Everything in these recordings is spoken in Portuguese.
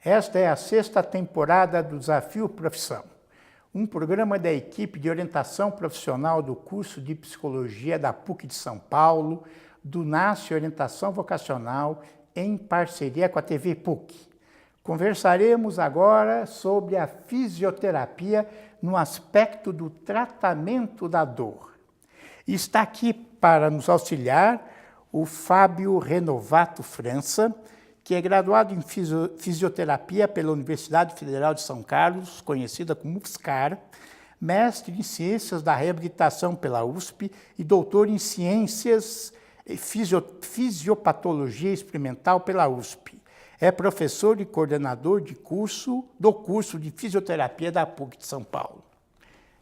Esta é a 6ª temporada do Desafio Profissão, um programa da equipe de orientação profissional do curso de Psicologia da PUC de São Paulo, do NASCE Orientação Vocacional, em parceria com a TV PUC. Conversaremos agora sobre a fisioterapia no aspecto do tratamento da dor. E está aqui para nos auxiliar o Fábio Renovato França, que é graduado em fisioterapia pela Universidade Federal de São Carlos, conhecida como UFSCar, mestre em Ciências da Reabilitação pela USP e doutor em Ciências e Fisiopatologia Experimental pela USP. É professor e coordenador de do curso de Fisioterapia da PUC de São Paulo.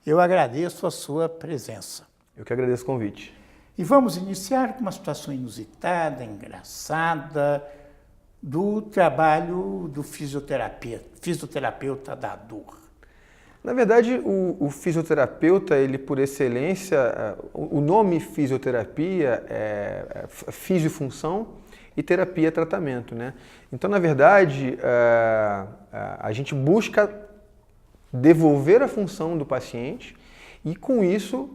Eu agradeço a sua presença. Eu que agradeço o convite. E vamos iniciar com uma situação inusitada, engraçada, do trabalho do fisioterapeuta da dor. Na verdade, o fisioterapeuta, ele por excelência, o nome fisioterapia é fisiofunção e terapia é tratamento, né? Então, na verdade, a gente busca devolver a função do paciente e, com isso,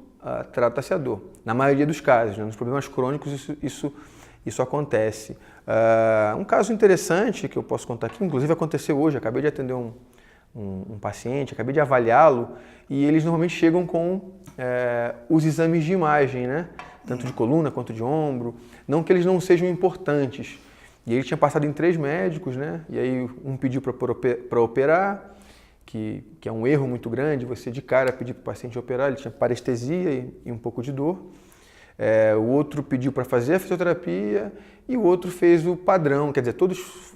trata-se a dor. Na maioria dos casos, né? Nos problemas crônicos, isso acontece. Um caso interessante que eu posso contar aqui, inclusive aconteceu hoje, acabei de atender um paciente, acabei de avaliá-lo e eles normalmente chegam com os exames de imagem, né? Tanto de coluna quanto de ombro, não que eles não sejam importantes. E ele tinha passado em 3 médicos, né? E aí um pediu para operar, que é um erro muito grande, você de cara pedir para o paciente operar, ele tinha parestesia e um pouco de dor. O outro pediu para fazer a fisioterapia e o outro fez o padrão, quer dizer, todos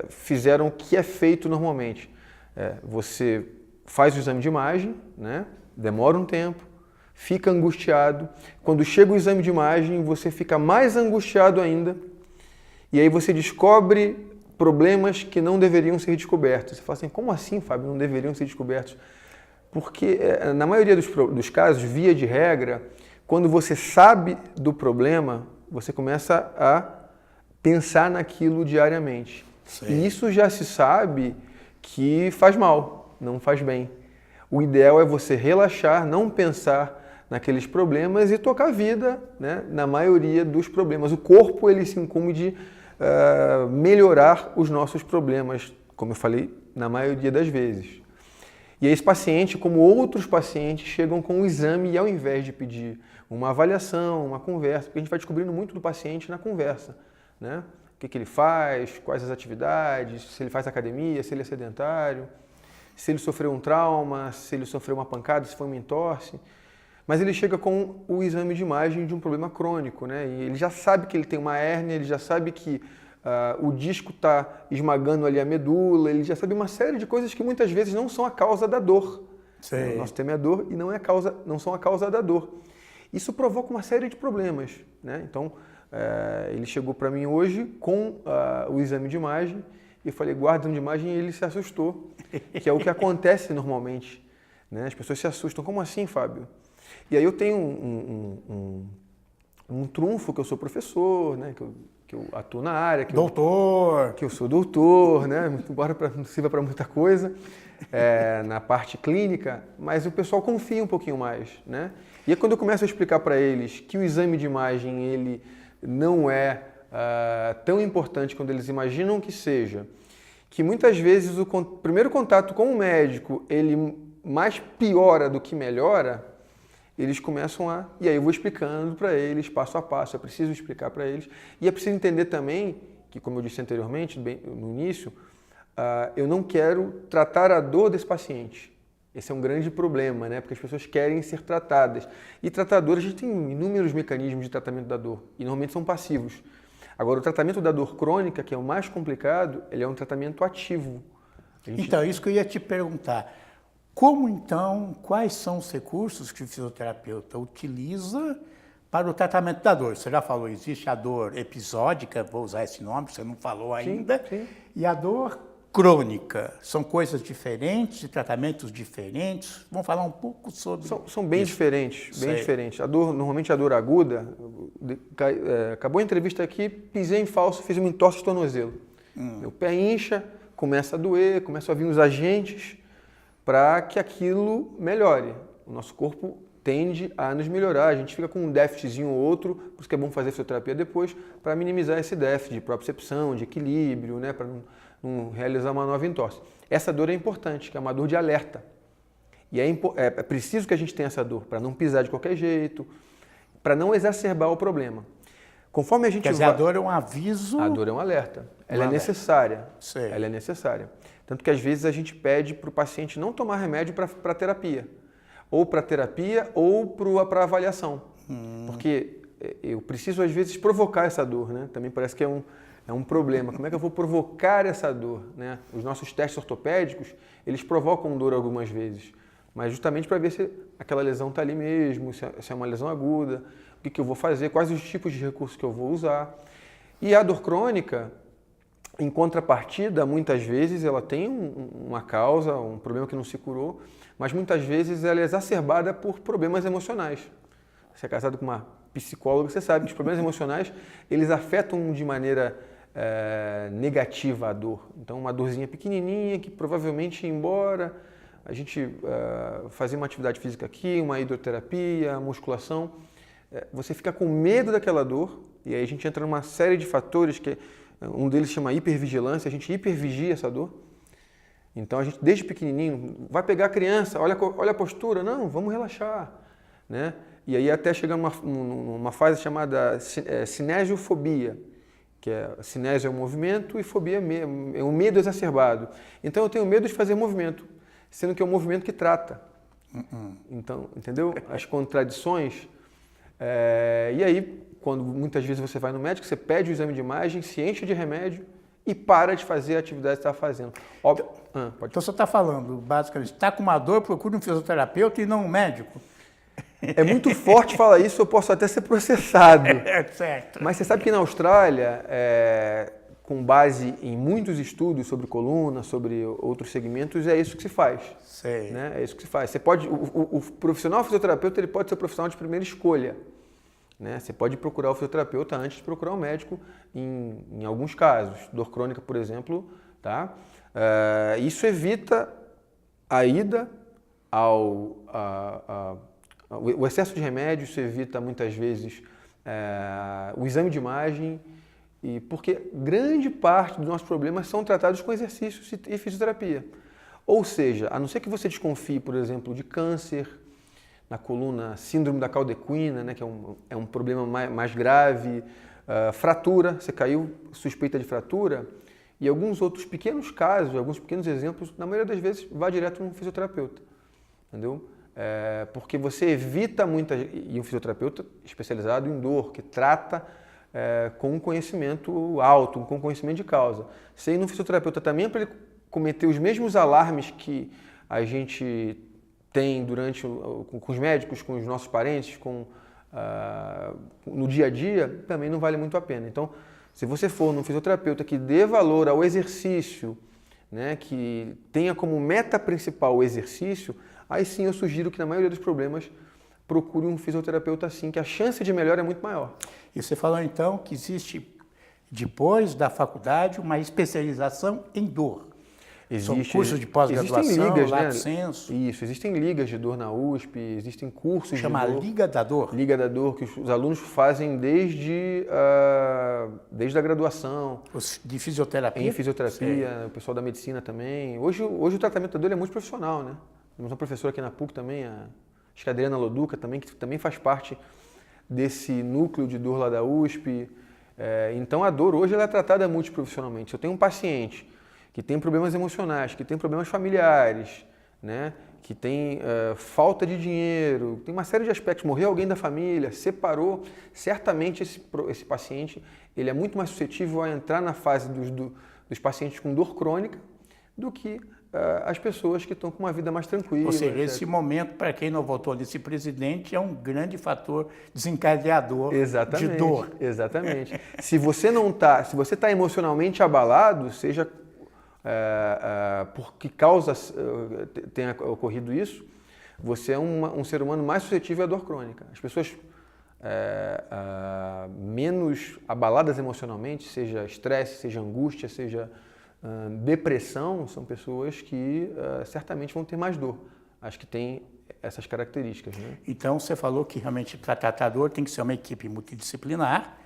fizeram o que é feito normalmente. Você faz o exame de imagem, né? Demora um tempo, fica angustiado. Quando chega o exame de imagem, você fica mais angustiado ainda e aí você descobre problemas que não deveriam ser descobertos. Você fala assim, como assim, Fábio, não deveriam ser descobertos? Porque na maioria dos casos, via de regra, quando você sabe do problema, você começa a pensar naquilo diariamente. Sim. E isso já se sabe que faz mal, não faz bem. O ideal é você relaxar, não pensar naqueles problemas e tocar a vida, né, na maioria dos problemas. O corpo ele se incumbe de melhorar os nossos problemas, como eu falei, na maioria das vezes. E esse paciente, como outros pacientes, chegam com um exame e ao invés de pedir uma avaliação, uma conversa, porque a gente vai descobrindo muito do paciente na conversa, né? O que ele faz, quais as atividades, se ele faz academia, se ele é sedentário, se ele sofreu um trauma, se ele sofreu uma pancada, se foi uma entorse. Mas ele chega com o exame de imagem de um problema crônico, né? E ele já sabe que ele tem uma hérnia, ele já sabe que o disco está esmagando ali a medula, ele já sabe uma série de coisas que muitas vezes não são a causa da dor. Sim. O nosso tema é a dor e não são a causa da dor. Isso provoca uma série de problemas, né? Então, ele chegou para mim hoje com o exame de imagem e eu falei, guarda o exame de imagem, e ele se assustou, que é o que acontece normalmente, né? As pessoas se assustam, como assim, Fábio? E aí eu tenho um trunfo, que eu sou professor, né? Que eu atuo na área. Que eu sou doutor, né? Embora não sirva para muita coisa, na parte clínica, mas o pessoal confia um pouquinho mais, né? E aí quando eu começo a explicar para eles que o exame de imagem ele não é tão importante quando eles imaginam que seja, que muitas vezes o primeiro contato com o médico ele mais piora do que melhora, eles começam e aí eu vou explicando para eles, passo a passo, é preciso explicar para eles. E é preciso entender também, que como eu disse anteriormente, no início, eu não quero tratar a dor desse paciente. Esse é um grande problema, né? Porque as pessoas querem ser tratadas. E tratadores, a gente tem inúmeros mecanismos de tratamento da dor, e normalmente são passivos. Agora, o tratamento da dor crônica, que é o mais complicado, ele é um tratamento ativo. Então, isso que eu ia te perguntar. Como, então, quais são os recursos que o fisioterapeuta utiliza para o tratamento da dor? Você já falou, existe a dor episódica, vou usar esse nome, você não falou ainda, sim. E a dor crônica. São coisas diferentes, tratamentos diferentes. Vamos falar um pouco sobre São bem isso. Bem diferentes. Normalmente a dor aguda, acabou a entrevista aqui, pisei em falso, fiz uma entorse de tornozelo. Meu pé incha, começa a doer, começam a vir os agentes para que aquilo melhore. O nosso corpo tende a nos melhorar, a gente fica com um déficitzinho ou outro, por isso que é bom fazer fisioterapia depois, para minimizar esse déficit de propriocepção, de equilíbrio, né, para não realizar uma nova entorse. Essa dor é importante, que é uma dor de alerta. E é preciso que a gente tenha essa dor, para não pisar de qualquer jeito, para não exacerbar o problema. Conforme a gente Quer dizer, a dor é um aviso... A dor é um alerta. Ela é necessária. Sei. Ela é necessária. Tanto que às vezes a gente pede para o paciente não tomar remédio para terapia. Ou para terapia ou para avaliação. Porque eu preciso às vezes provocar essa dor, né? Também parece que é um problema. Como é que eu vou provocar essa dor, né? Os nossos testes ortopédicos, eles provocam dor algumas vezes. Mas justamente para ver se aquela lesão está ali mesmo, se é uma lesão aguda, o que eu vou fazer, quais os tipos de recursos que eu vou usar. E a dor crônica, em contrapartida, muitas vezes ela tem uma causa, um problema que não se curou, mas muitas vezes ela é exacerbada por problemas emocionais. Você é casado com uma psicóloga, você sabe que os problemas emocionais, eles afetam de maneira negativa a dor. Então, uma dorzinha pequenininha que provavelmente ia embora, a gente fazia uma atividade física aqui, uma hidroterapia, musculação, você fica com medo daquela dor, e aí a gente entra numa série de fatores, que um deles chama hipervigilância, a gente hipervigia essa dor. Então a gente, desde pequenininho, vai pegar a criança, olha a postura, não, vamos relaxar, né? E aí até chegar numa fase chamada cinesiofobia, que cinésio é o movimento e fobia é um medo exacerbado. Então eu tenho medo de fazer movimento, sendo que é um movimento que trata. Então, entendeu? As contradições. E aí, quando muitas vezes você vai no médico, você pede o exame de imagem, se enche de remédio e para de fazer a atividade que você está fazendo. Então você está falando, basicamente, está com uma dor, procure um fisioterapeuta e não um médico. É muito forte falar isso, eu posso até ser processado. Certo. Mas você sabe que na Austrália, com base em muitos estudos sobre coluna, sobre outros segmentos, é isso que se faz. Sei. Né? É isso que se faz. Você pode, o profissional fisioterapeuta ele pode ser o profissional de primeira escolha. Né? Você pode procurar o fisioterapeuta antes de procurar o médico em alguns casos. Dor crônica, por exemplo. Tá? Isso evita a ida o excesso de remédio, isso evita muitas vezes o exame de imagem, porque grande parte dos nossos problemas são tratados com exercícios e fisioterapia. Ou seja, a não ser que você desconfie, por exemplo, de câncer na coluna, síndrome da caudequina, né, que é um problema mais grave, fratura, você caiu, suspeita de fratura, e alguns outros pequenos casos, alguns pequenos exemplos, na maioria das vezes, vá direto num fisioterapeuta, entendeu? Porque você evita e um fisioterapeuta especializado em dor, que trata com um conhecimento alto, com conhecimento de causa. Você ir no fisioterapeuta também é para ele cometer os mesmos alarmes que a gente tem com os médicos, com os nossos parentes, no dia a dia, também não vale muito a pena. Então, se você for num fisioterapeuta que dê valor ao exercício, né, que tenha como meta principal o exercício, aí sim eu sugiro que na maioria dos problemas procure um fisioterapeuta assim, que a chance de melhora é muito maior. E você falou então que existe, depois da faculdade, uma especialização em dor. São cursos de pós-graduação, lato sensu. Isso, existem ligas de dor na USP, existem cursos de dor. Chama Liga da Dor? Liga da Dor, que os alunos fazem desde a graduação. De fisioterapia? Em fisioterapia, o pessoal da medicina também. Hoje o tratamento da dor é muito profissional, né? Temos uma professora aqui na PUC também, acho que a Adriana Loduca também, que também faz parte desse núcleo de dor lá da USP. Então a dor hoje ela é tratada multiprofissionalmente. Se eu tenho um paciente que tem problemas emocionais, que tem problemas familiares, né? Que tem falta de dinheiro, tem uma série de aspectos, morreu alguém da família, separou, certamente esse paciente ele é muito mais suscetível a entrar na fase dos pacientes com dor crônica do que as pessoas que estão com uma vida mais tranquila. Ou seja, esse momento, para quem não votou nesse presidente, é um grande fator desencadeador de dor. Exatamente. Se você está emocionalmente abalado, seja por que causa tenha ocorrido isso, você é um ser humano mais suscetível à dor crônica. As pessoas menos abaladas emocionalmente, seja estresse, seja angústia, seja Depressão são pessoas que certamente vão ter mais dor. Acho que tem essas características, né? Então, você falou que realmente para tratar dor tem que ser uma equipe multidisciplinar,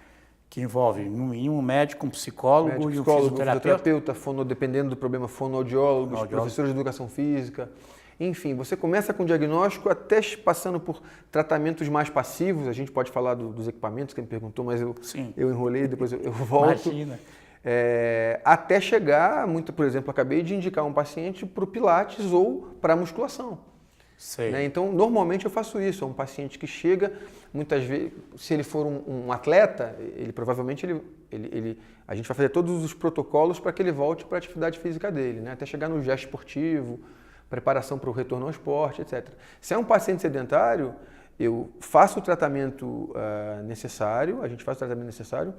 que envolve no mínimo um médico, um psicólogo e um fisioterapeuta. Dependendo do problema, fonoaudiólogos, professores de educação física. Enfim, você começa com diagnóstico até passando por tratamentos mais passivos. A gente pode falar dos equipamentos que ele me perguntou, mas eu enrolei, depois eu volto. Imagina. Até chegar, por exemplo, acabei de indicar um paciente para o Pilates ou para a musculação. Né? Então, normalmente eu faço isso. É um paciente que chega, muitas vezes, se ele for um atleta, provavelmente a gente vai fazer todos os protocolos para que ele volte para a atividade física dele, né? Até chegar no gesto esportivo, preparação para o retorno ao esporte, etc. Se é um paciente sedentário, eu faço o tratamento necessário, a gente faz o tratamento necessário,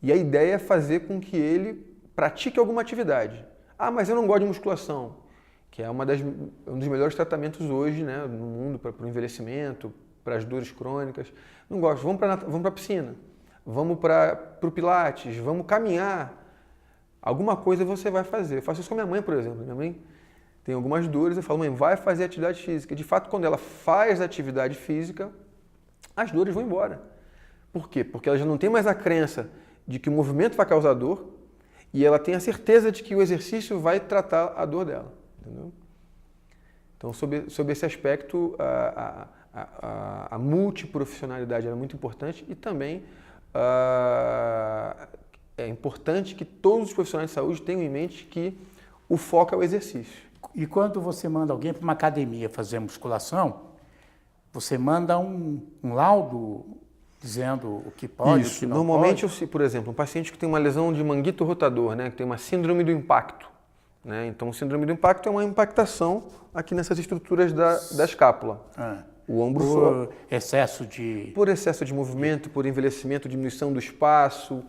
e a ideia é fazer com que ele pratique alguma atividade. Ah, mas eu não gosto de musculação, que é um dos melhores tratamentos hoje, né, no mundo para o envelhecimento, para as dores crônicas. Não gosto, vamos para a piscina, vamos para o Pilates, vamos caminhar. Alguma coisa você vai fazer. Eu faço isso com a minha mãe, por exemplo. Minha mãe tem algumas dores, eu falo, mãe, vai fazer atividade física. De fato, quando ela faz atividade física, as dores vão embora. Por quê? Porque ela já não tem mais a crença de que o movimento vai causar dor e ela tem a certeza de que o exercício vai tratar a dor dela. Entendeu? Então, sob esse aspecto, a multiprofissionalidade é muito importante e também é importante que todos os profissionais de saúde tenham em mente que o foco é o exercício. E quando você manda alguém para uma academia fazer musculação, você manda um laudo dizendo o que pode, o que não normalmente, pode? Por exemplo, um paciente que tem uma lesão de manguito rotador, né, que tem uma síndrome do impacto. Né? Então, síndrome do impacto é uma impactação aqui nessas estruturas da escápula. O ombro por excesso de movimento, por envelhecimento, diminuição do espaço,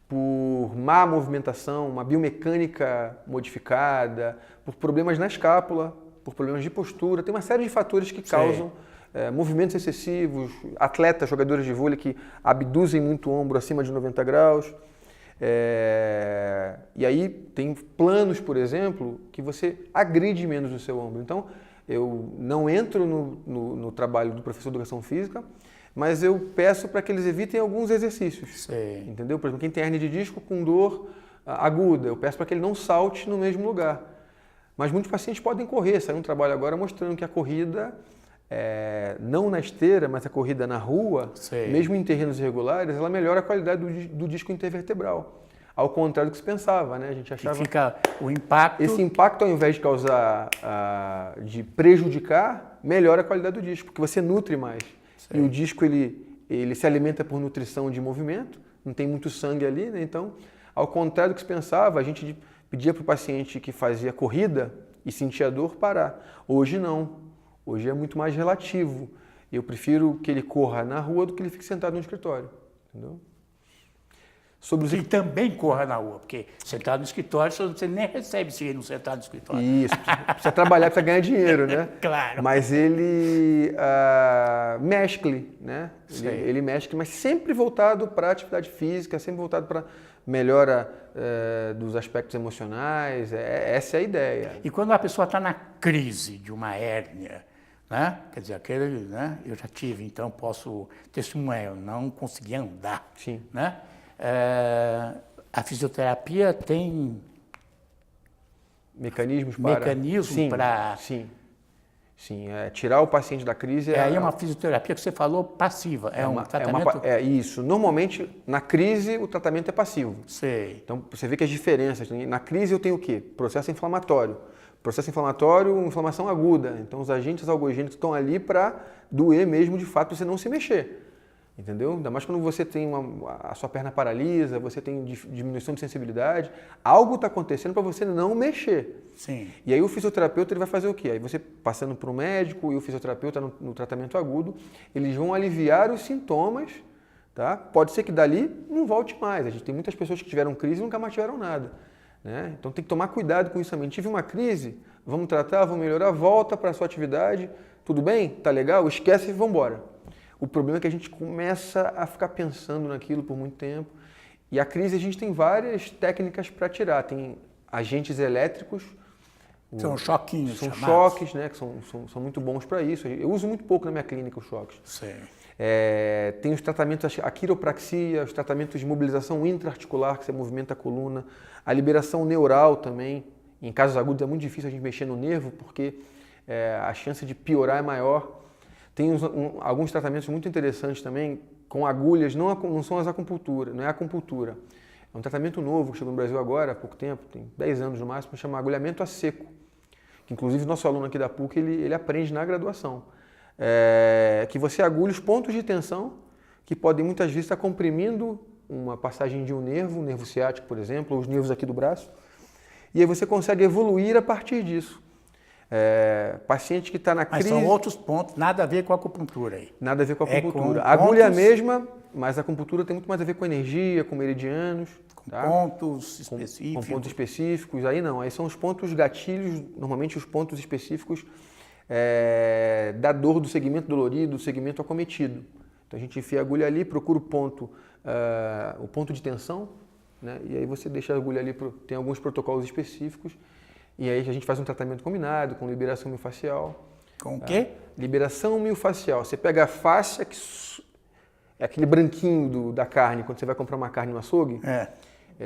por má movimentação, uma biomecânica modificada, por problemas na escápula, por problemas de postura. Tem uma série de fatores que causam movimentos excessivos, atletas, jogadores de vôlei que abduzem muito o ombro acima de 90 graus. E aí tem planos, por exemplo, que você agride menos o seu ombro. Então, eu não entro no trabalho do professor de educação física, mas eu peço para que eles evitem alguns exercícios. Entendeu? Por exemplo, quem tem hernia de disco com dor aguda, eu peço para que ele não salte no mesmo lugar. Mas muitos pacientes podem correr. Saiu um trabalho agora mostrando que a corrida, não na esteira, mas a corrida na rua, mesmo em terrenos irregulares, ela melhora a qualidade do disco intervertebral. Ao contrário do que se pensava, né? A gente achava... E fica o impacto... Esse impacto, ao invés de causar, de prejudicar, melhora a qualidade do disco, porque você nutre mais. E o disco, ele se alimenta por nutrição de movimento, não tem muito sangue ali, né? Então, ao contrário do que se pensava, a gente pedia para o paciente que fazia corrida e sentia dor parar. Hoje não. Hoje é muito mais relativo. Eu prefiro que ele corra na rua do que ele fique sentado no escritório. Entendeu? E também corra na rua, porque sentado no escritório você nem recebe se ele não sentar no escritório. Isso, precisa trabalhar, precisa ganhar dinheiro, né? Claro. Mas ele mescle, né? Ele mescle, mas sempre voltado para a atividade física, sempre voltado para melhora dos aspectos emocionais, essa é a ideia. E quando a pessoa está na crise de uma hérnia, né? Quer dizer, eu já tive, então posso testemunhar, eu não conseguia andar. Sim. Né? A fisioterapia tem mecanismos para... Sim, tirar o paciente da crise... Aí é uma fisioterapia que você falou passiva, um tratamento... Isso, normalmente na crise o tratamento é passivo. Então você vê que as diferenças, na crise eu tenho o quê? Processo inflamatório, inflamação aguda, então os agentes algogênicos estão ali para doer mesmo de fato, você não se mexer. Entendeu? Ainda mais quando você tem a sua perna paralisa, você tem diminuição de sensibilidade, algo está acontecendo para você não mexer. E aí o fisioterapeuta ele vai fazer o quê? Aí você passando para o médico e o fisioterapeuta no tratamento agudo, eles vão aliviar os sintomas, tá? Pode ser que dali não volte mais. A gente tem muitas pessoas que tiveram crise e nunca mais tiveram nada. Né? Então tem que tomar cuidado com isso também. Tive uma crise, vamos tratar, vamos melhorar, volta para a sua atividade, tudo bem? Tá legal? Esquece e vamos embora. O problema é que a gente começa a ficar pensando naquilo por muito tempo. E a crise a gente tem várias técnicas para tirar. Tem agentes elétricos. São choquinhos São chamados. choques, né, que são muito bons para isso. Eu uso muito pouco na minha clínica os choques. Sim. Tem os tratamentos, a quiropraxia, os tratamentos de mobilização intraarticular, que você movimenta a coluna, a liberação neural também. Em casos agudos é muito difícil a gente mexer no nervo, porque a chance de piorar é maior. Tem alguns tratamentos muito interessantes também, com agulhas, não são as acupuntura, não é a acupuntura. É um tratamento novo que chegou no Brasil agora, há pouco tempo, tem 10 anos no máximo, chama agulhamento a seco. Que inclusive nosso aluno aqui da PUC, ele aprende na graduação. Que você agulha os pontos de tensão, que podem muitas vezes estar comprimindo uma passagem de um nervo ciático, por exemplo, ou os nervos aqui do braço, e aí você consegue evoluir a partir disso. Paciente que está na crise... Mas são outros pontos, nada a ver com a acupuntura aí. Nada a ver com a acupuntura. Com A agulha é a pontos... mesma, mas a acupuntura tem muito mais a ver com energia, com meridianos. Com tá? pontos específicos. Com pontos específicos. Aí não, aí são os pontos gatilhos, normalmente os pontos específicos da dor do segmento dolorido, do segmento acometido. Então a gente enfia a agulha ali, procura o ponto de tensão, né? E aí você deixa a agulha ali, tem alguns protocolos específicos, e aí a gente faz um tratamento combinado com liberação miofascial. Com o quê? Liberação miofascial. Você pega a fáscia, que é aquele branquinho da carne, quando você vai comprar uma carne no açougue.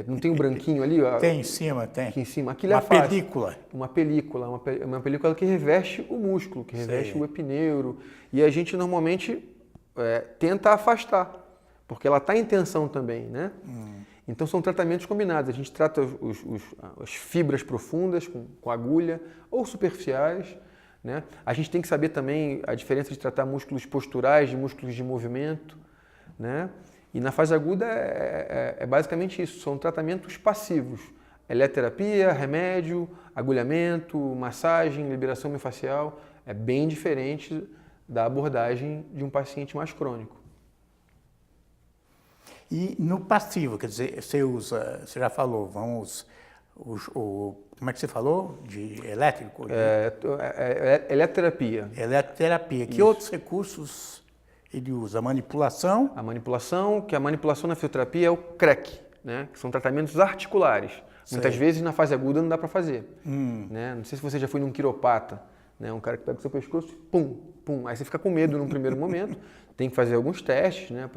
Não tem um branquinho ali? Ó, tem em cima, tem. Aqui em cima. Aquilo uma é a fáscia. película. Uma película que reveste o músculo, que reveste o epineuro. E a gente normalmente tenta afastar, porque ela está em tensão também, né? Então são tratamentos combinados. A gente trata as fibras profundas com agulha ou superficiais, né? A gente tem que saber também a diferença de tratar músculos posturais de músculos de movimento, né? E na fase aguda é basicamente isso, são tratamentos passivos. Eletroterapia, remédio, agulhamento, massagem, liberação miofascial. É bem diferente da abordagem de um paciente mais crônico. E no passivo, quer dizer, você já falou, como é que você falou? De elétrico? Eletroterapia. Eletroterapia. Que outros recursos ele usa? Manipulação? A manipulação na fisioterapia é o CREC, né? Que são tratamentos articulares. Muitas vezes na fase aguda não dá para fazer. Né? Não sei se você já foi num quiropata, né? Um cara que pega o seu pescoço, pum, pum. Aí você fica com medo num primeiro momento. Tem que fazer alguns testes, né?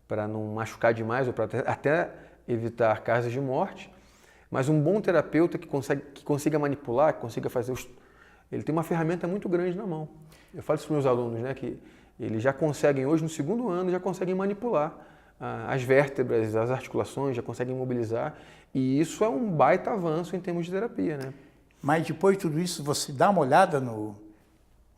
Para não machucar demais ou para até evitar casos de morte. Mas um bom terapeuta que consiga manipular, que consiga fazer ele tem uma ferramenta muito grande na mão. Eu falo isso para os meus alunos, né? Que eles já conseguem, hoje no segundo ano, já conseguem manipular as vértebras, as articulações, já conseguem mobilizar. E isso é um baita avanço em termos de terapia, né? Mas depois de tudo isso, você dá uma olhada no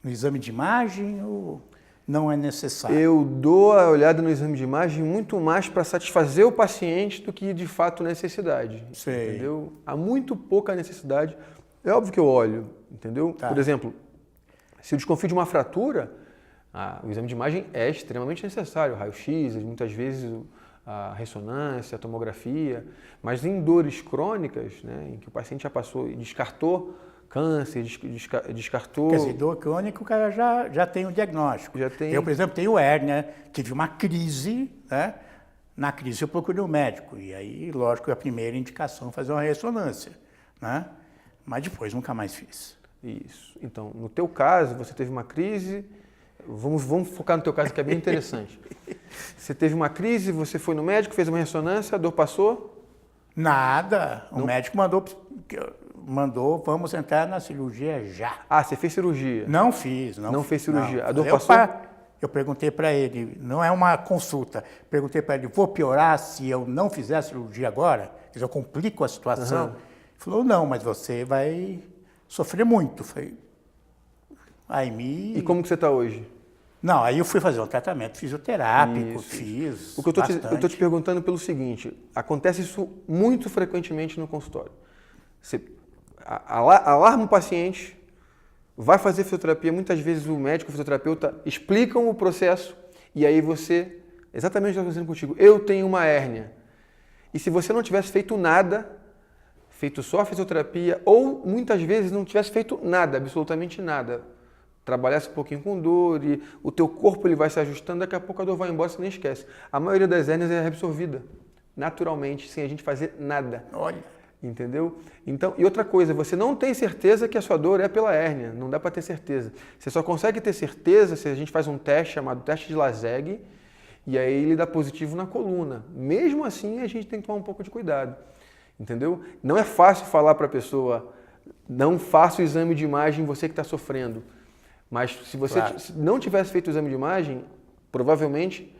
exame de imagem ou não é necessário? Eu dou a olhada no exame de imagem muito mais para satisfazer o paciente do que de fato necessidade. Sei. Entendeu? Há muito pouca necessidade. É óbvio que eu olho, entendeu? Tá. Por exemplo, se eu desconfio de uma fratura, o exame de imagem é extremamente necessário. O raio-x, muitas vezes a ressonância, a tomografia, mas em dores crônicas, né, em que o paciente já passou e descartou câncer, descartou... Quer dizer, dor crônica, o cara já tem o diagnóstico. Já tem. Eu, por exemplo, tenho hérnia, tive uma crise, né? Na crise eu procurei um médico, e aí, lógico, a primeira indicação é fazer uma ressonância, né? Mas depois nunca mais fiz. Isso. Então, no teu caso, você teve uma crise, vamos focar no teu caso que é bem interessante. Você teve uma crise, você foi no médico, fez uma ressonância, a dor passou? Nada, o médico mandou, vamos entrar na cirurgia já. Ah, você fez cirurgia? Não fiz. Não fez cirurgia. Não. A dor passou? Eu perguntei para ele, não é uma consulta, perguntei para ele, vou piorar se eu não fizer a cirurgia agora? Quer dizer, eu complico a situação? Ele falou, não, mas você vai sofrer muito. E como que você está hoje? Não, aí eu fui fazer um tratamento fisioterápico, fiz O que eu estou te perguntando pelo seguinte, acontece isso muito frequentemente no consultório. Você alarma o paciente, vai fazer fisioterapia, muitas vezes o médico, o fisioterapeuta explicam o processo e aí você, exatamente o que está acontecendo contigo, eu tenho uma hérnia. E se você não tivesse feito nada, feito só a fisioterapia ou muitas vezes não tivesse feito nada, absolutamente nada, trabalhasse um pouquinho com dor e o teu corpo ele vai se ajustando, daqui a pouco a dor vai embora, você nem esquece. A maioria das hérnias é reabsorvida naturalmente, sem a gente fazer nada. Olha. Entendeu? Então, e outra coisa, você não tem certeza que a sua dor é pela hérnia, não dá para ter certeza. Você só consegue ter certeza se a gente faz um teste chamado teste de Laseg, e aí ele dá positivo na coluna. Mesmo assim, a gente tem que tomar um pouco de cuidado. Entendeu? Não é fácil falar para a pessoa, não faça o exame de imagem você que está sofrendo. Mas se você não tivesse feito o exame de imagem, provavelmente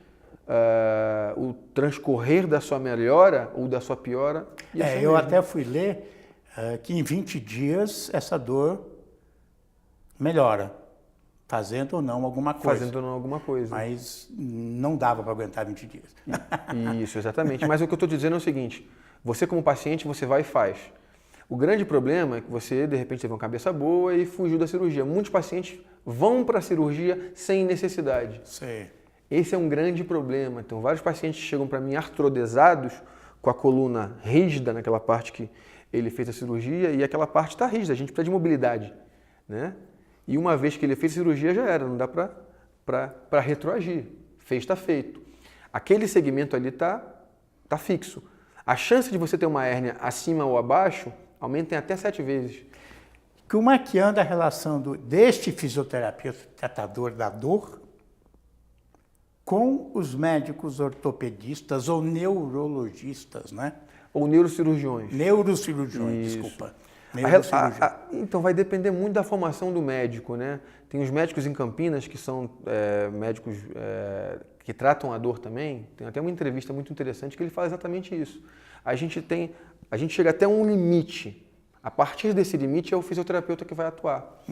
o transcorrer da sua melhora ou da sua piora ia ser eu mesmo. até fui ler que em 20 dias essa dor melhora, fazendo ou não alguma coisa. Fazendo ou não alguma coisa. Mas não dava para aguentar 20 dias. Isso, exatamente. Mas o que eu estou dizendo é o seguinte, você como paciente, você vai e faz. O grande problema é que você, de repente, teve uma cabeça boa e fugiu da cirurgia. Muitos pacientes vão para a cirurgia sem necessidade. Sim. Esse é um grande problema. Então, vários pacientes chegam para mim artrodesados, com a coluna rígida naquela parte que ele fez a cirurgia, e aquela parte está rígida, a gente precisa de mobilidade, né? E uma vez que ele fez a cirurgia, já era, não dá para retroagir. Fez, está feito. Aquele segmento ali está fixo. A chance de você ter uma hérnia acima ou abaixo aumenta em até 7 vezes. Como é que anda a relação deste fisioterapeuta tratador da dor com os médicos ortopedistas ou neurologistas, né? Ou neurocirurgiões. Neurocirurgiões, Isso. desculpa. Então vai depender muito da formação do médico, né? Tem os médicos em Campinas que são médicos que tratam a dor também. Tem até uma entrevista muito interessante que ele fala exatamente isso. A gente chega até um limite. A partir desse limite é o fisioterapeuta que vai atuar.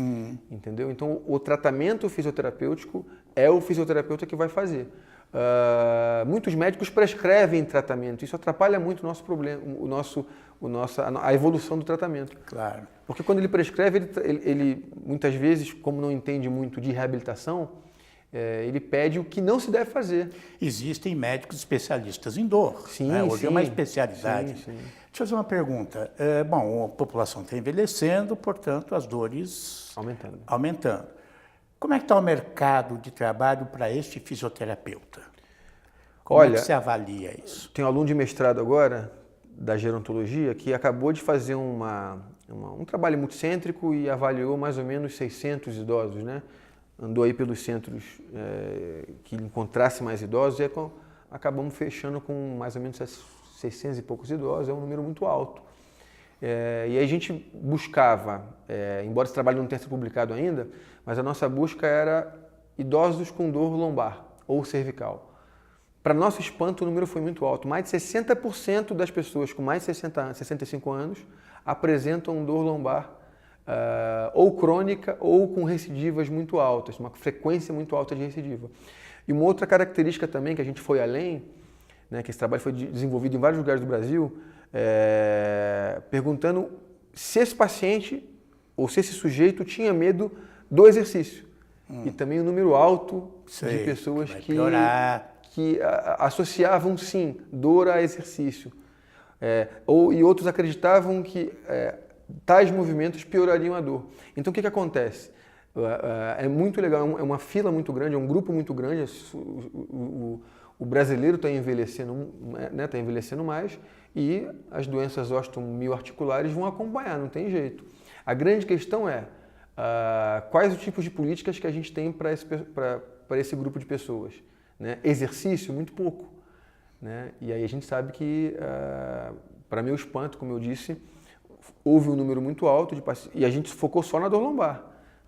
Entendeu? Então o tratamento fisioterapêutico é o fisioterapeuta que vai fazer. Muitos médicos prescrevem tratamento. Isso atrapalha muito o nosso problema, a evolução do tratamento. Claro. Porque quando ele prescreve, ele muitas vezes, como não entende muito de reabilitação, ele pede o que não se deve fazer. Existem médicos especialistas em dor. Sim, né? Hoje sim. é uma especialidade. Sim. Deixa eu fazer uma pergunta. Bom, a população está envelhecendo, portanto, as dores aumentando. Como é que está o mercado de trabalho para este fisioterapeuta? Como é que você avalia isso? Tem um aluno de mestrado agora, da gerontologia, que acabou de fazer um trabalho multicêntrico e avaliou mais ou menos 600 idosos, né? Andou aí pelos centros que encontrasse mais idosos e acabamos fechando com mais ou menos 600 e poucos idosos, é um número muito alto. E aí a gente buscava, embora esse trabalho não tenha sido publicado ainda, mas a nossa busca era idosos com dor lombar ou cervical. Para nosso espanto, o número foi muito alto. Mais de 60% das pessoas com mais de 65 anos apresentam dor lombar ou crônica ou com recidivas muito altas, uma frequência muito alta de recidiva. E uma outra característica também que a gente foi além, né, que esse trabalho foi desenvolvido em vários lugares do Brasil, perguntando se esse paciente ou se esse sujeito tinha medo do exercício. E também um número alto de pessoas que associavam, sim, dor a exercício. E outros acreditavam que tais movimentos piorariam a dor. Então, o que acontece? É muito legal, é uma fila muito grande, é um grupo muito grande. O brasileiro está envelhecendo, né, tá envelhecendo mais e as doenças osteomioarticulares vão acompanhar, não tem jeito. A grande questão é quais os tipos de políticas que a gente tem para esse grupo de pessoas. Né? Exercício, muito pouco. Né? E aí a gente sabe que, para meu espanto, como eu disse, houve um número muito alto de pacientes e a gente focou só na dor lombar.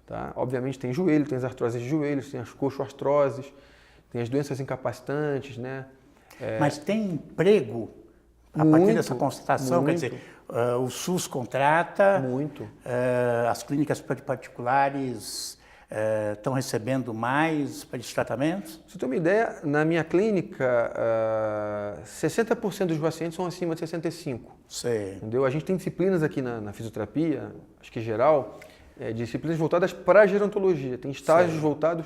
Tá? Obviamente tem joelho, tem as artroses de joelhos, tem as coxoartroses, tem as doenças incapacitantes, né? Mas tem emprego a partir dessa constatação? Quer dizer, o SUS contrata, as clínicas particulares estão recebendo mais para esses tratamentos? Pra você ter uma ideia, na minha clínica, 60% dos pacientes são acima de 65. Sei. Entendeu? A gente tem disciplinas aqui na fisioterapia, acho que geral, disciplinas voltadas para a gerontologia. Tem estágios voltados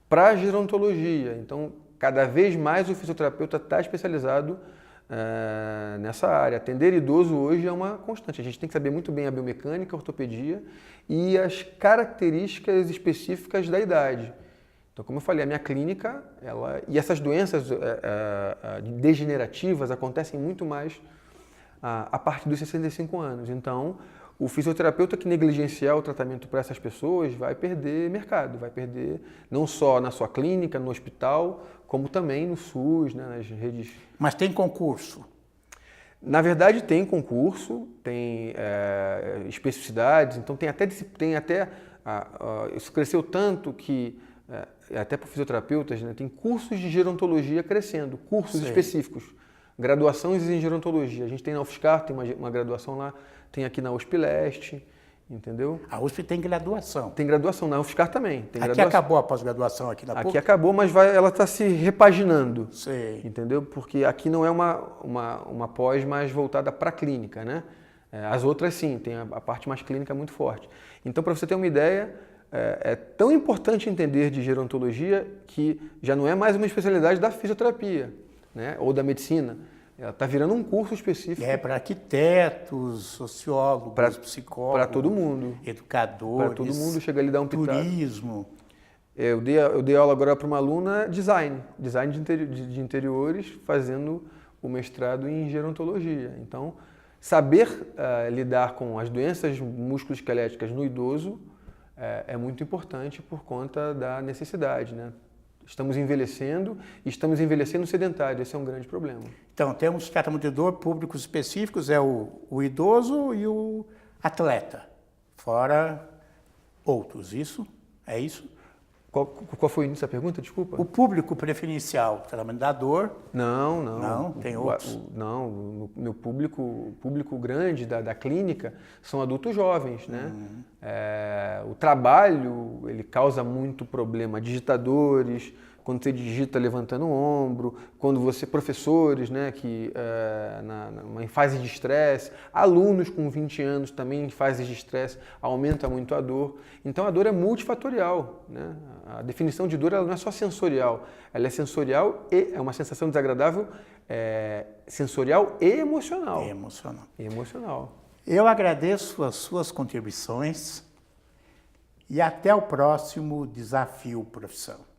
para a gerontologia. Então, cada vez mais o fisioterapeuta está especializado nessa área. Atender idoso hoje é uma constante. A gente tem que saber muito bem a biomecânica, a ortopedia e as características específicas da idade. Então, como eu falei, a minha clínica, e essas doenças degenerativas acontecem muito mais a partir dos 65 anos. Então, o fisioterapeuta que negligenciar o tratamento para essas pessoas vai perder mercado, vai perder não só na sua clínica, no hospital, como também no SUS, né, nas redes. Mas tem concurso? Na verdade, tem concurso, tem especificidades, então tem até isso cresceu tanto que, até para fisioterapeutas, né, tem cursos de gerontologia crescendo, cursos específicos, graduações em gerontologia. A gente tem na UFSCar, tem uma graduação lá, tem aqui na USP Leste, entendeu? A USP tem graduação. Tem graduação, na UFSCar também. Tem aqui acabou a pós-graduação aqui na PUC? Aqui acabou, mas ela está se repaginando. Sei. Entendeu? Porque aqui não é uma pós mais voltada para a clínica, né? As outras sim, tem a parte mais clínica muito forte. Então, para você ter uma ideia, é tão importante entender de gerontologia que já não é mais uma especialidade da fisioterapia, né? Ou da medicina. Ela está virando um curso específico. Para arquitetos, sociólogos, psicólogos. Para todo mundo. Educadores. Para todo mundo, chega ali e dá um pitaco. Turismo. Eu dei aula agora para uma aluna design de interiores, fazendo o mestrado em gerontologia. Então, saber lidar com as doenças musculoesqueléticas no idoso é muito importante por conta da necessidade, né? Estamos envelhecendo sedentário, esse é um grande problema. Então, temos tratamento de dor públicos específicos, o idoso e o atleta, fora outros, isso? É isso? Qual foi o início da pergunta, desculpa? O público preferencial, tratamento da dor? Não. Não, tem outros? Não, o meu público grande da clínica são adultos jovens, né? O trabalho, ele causa muito problema. Digitadores, quando você digita levantando o ombro, professores, né, que em fase de estresse, alunos com 20 anos também em fase de estresse, aumenta muito a dor. Então a dor é multifatorial, né? A definição de dor ela não é só sensorial, ela é sensorial e é uma sensação desagradável, sensorial e emocional. Emocional. Eu agradeço as suas contribuições e até o próximo Desafio Profissão.